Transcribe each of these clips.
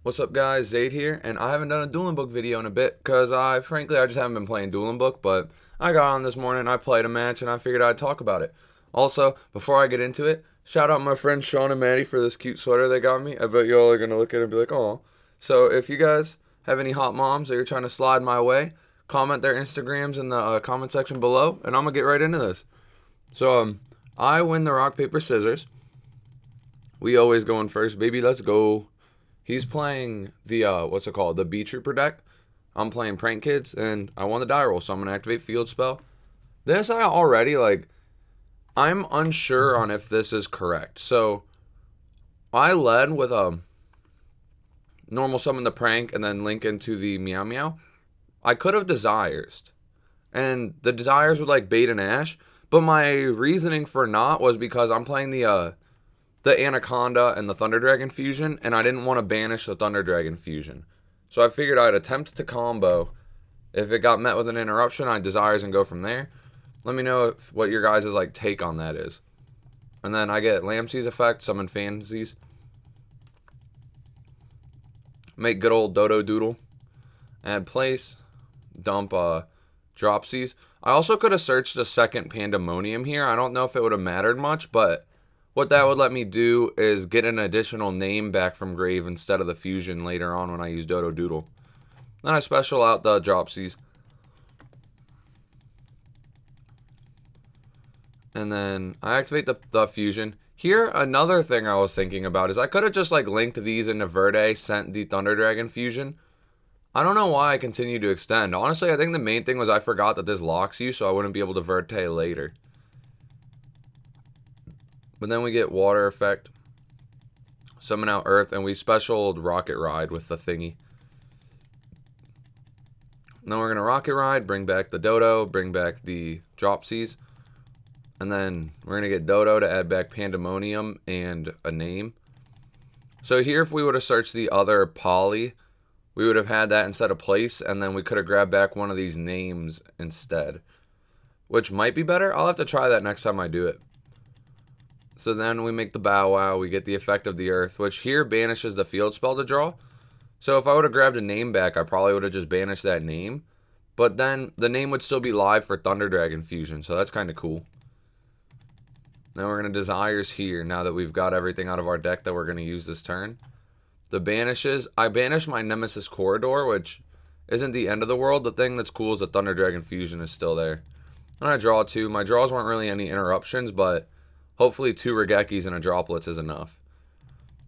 What's up guys, Zaid here, and I haven't done a Dueling Book video in a bit because frankly I just haven't been playing Dueling Book, but I got on this morning, I played a match, and I figured I'd talk about it. Also, before I get into it, shout out my friends Sean and Maddie for this cute sweater they got me. I bet you all are going to look at it and be like, oh. So if you guys have any hot moms that you're trying to slide my way, comment their Instagrams in the comment section below, and I'm going to get right into this. So, I win the rock, paper, scissors. We always go in first, baby, let's go. He's playing the what's it called? The BeeTrooper deck. I'm playing Prank Kids, and I won the die roll, so I'm gonna activate Field Spell. This I already like. I'm unsure on if this is correct. So I led with a normal summon the Prank and then link into the Meow Meow. I could have Desires, and the Desires would like bait and Ash, but my reasoning for not was because I'm playing the Anaconda and the Thunder Dragon fusion, and I didn't want to banish the Thunder Dragon fusion. So I figured I'd attempt to combo. If it got met with an interruption, I'd Desires and go from there. Let me know what your guys' like take on that is. And then I get Lamsey's effect, summon Fansies. Make good old Dodo Doodle. Add place. Dump Dropsies. I also could have searched a second Pandemonium here. I don't know if it would have mattered much, but what that would let me do is get an additional name back from grave instead of the fusion later on when I use Dodo Doodle. Then I special out the Dropsies. And then I activate the fusion. Here, another thing I was thinking about is I could have just like linked these into Verde, sent the Thunder Dragon fusion. I don't know why I continue to extend. Honestly, I think the main thing was I forgot that this locks you, so I wouldn't be able to Verte later. But then we get Water effect, summon out Earth, and we specialed Rocket Ride with the thingy. Then we're going to Rocket Ride, bring back the Dodo, bring back the Dropsies. And then we're going to get Dodo to add back Pandemonium and a name. So here, if we would have searched the other Poly, we would have had that instead of place, and then we could have grabbed back one of these names instead, which might be better. I'll have to try that next time I do it. So then we make the Bow Wow, we get the effect of the Earth, which here banishes the field spell to draw. So if I would have grabbed a name back, I probably would have just banished that name. But then the name would still be live for Thunder Dragon Fusion, so that's kind of cool. Now we're going to Desires here, now that we've got everything out of our deck that we're going to use this turn. The banishes, I banished my Nemesis Corridor, which isn't the end of the world. The thing that's cool is the Thunder Dragon Fusion is still there. And I draw two. My draws weren't really any interruptions, but hopefully 2 Regekis and a Droplets is enough.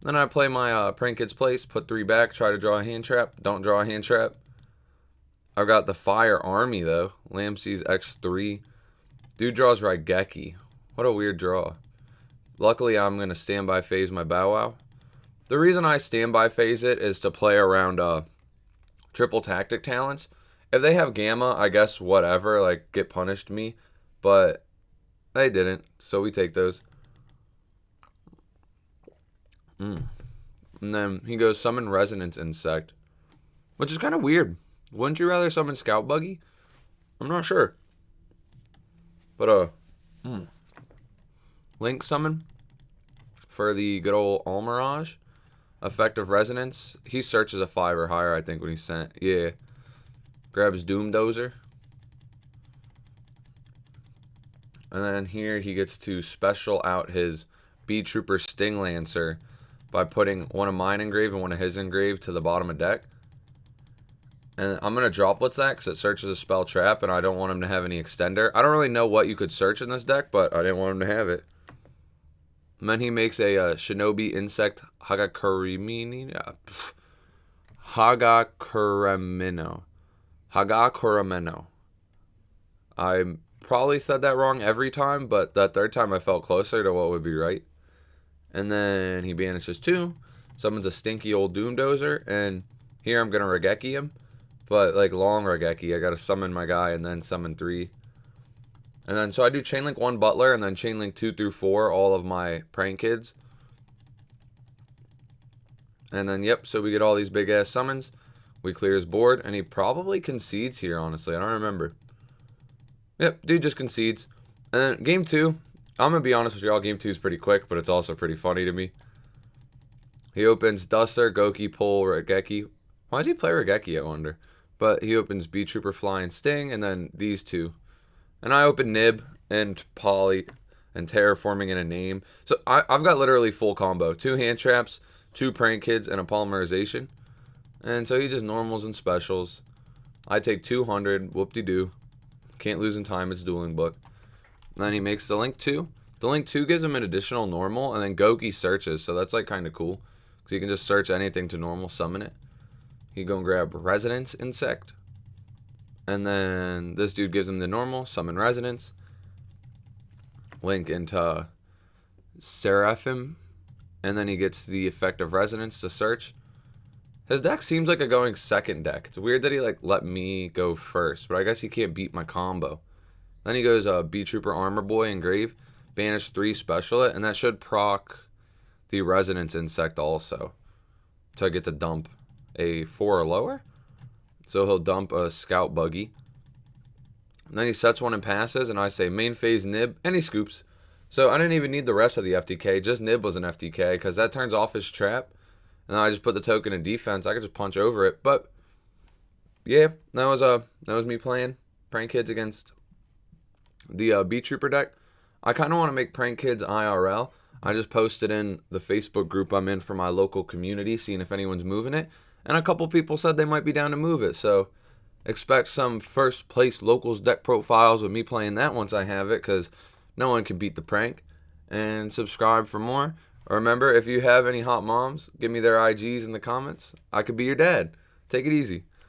Then I play my Prank Kids Place, put 3 back, try to draw a hand trap. Don't draw a hand trap. I've got the Fire Army, though. Lamsey's X3. Dude draws Regeki. What a weird draw. Luckily, I'm going to standby phase my Bow Wow. The reason I standby phase it is to play around triple tactic talents. If they have Gamma, I guess whatever, like get punished me. But they didn't, so we take those. And then he goes summon Resonance Insect, which is kind of weird. Wouldn't you rather summon Scout Buggy? I'm not sure. But Link summon for the good old Almirage. Effect of Resonance. He searches a 5 or higher, I think, when he's sent. Yeah. Grabs Doom Dozer. And then here he gets to special out his BeeTrooper Sting Lancer by putting one of mine engraved and one of his engraved to the bottom of deck. And I'm going to Droplets that because it searches a spell trap, and I don't want him to have any extender. I don't really know what you could search in this deck, but I didn't want him to have it. And then he makes a Shinobi Insect Hagakuramino. I probably said that wrong every time, but that third time I felt closer to what would be right. And then he banishes 2, summons a stinky old Doom Dozer, and here I'm going to Regeki him. But like long Regeki, I got to summon my guy and then summon 3. And then, so I do Chainlink 1 Butler, and then Chainlink 2 through 4, all of my Prank Kids. And then, yep, so we get all these big-ass summons. We clear his board, and he probably concedes here, honestly. I don't remember. Yep, dude just concedes. And then, game 2, I'm going to be honest with y'all, game 2 is pretty quick, but it's also pretty funny to me. He opens Duster, Goki, Pole, Regeki. Why does he play Regeki, I wonder? But he opens BeeTrooper, Fly, and Sting, and then these two. And I open Nib and Poly and Terraforming in a name. So I've got literally full combo. 2 hand traps, 2 prank kids, and a polymerization. And so he just normals and specials. I take 200, whoop-de-doo. Can't lose in time, it's dueling book. And then he makes the Link 2. The Link 2 gives him an additional normal, and then Goki searches, so that's like kind of cool. Because you can just search anything to normal summon it. He go and grab Resonance Insect. And then this dude gives him the normal, summon Resonance. Link into Seraphim. And then he gets the effect of Resonance to search. His deck seems like a going second deck. It's weird that he like let me go first, but I guess he can't beat my combo. Then he goes BeeTrooper, Armor Boy, Engrave. Banish 3, special it, and that should proc the Resonance Insect also. So I get to dump a 4 or lower. So he'll dump a Scout Buggy. And then he sets one and passes, and I say main phase Nib, and he scoops. So I didn't even need the rest of the FTK, just Nib was an FTK, because that turns off his trap. And then I just put the token in defense. I could just punch over it. But yeah, that was me playing Prank Kids against the BeeTrooper deck. I kind of want to make Prank Kids IRL. I just posted in the Facebook group I'm in for my local community, seeing if anyone's moving it. And a couple people said they might be down to move it. So expect some first place locals deck profiles with me playing that once I have it, because no one can beat the prank. And subscribe for more. Remember, if you have any hot moms, give me their IGs in the comments. I could be your dad. Take it easy.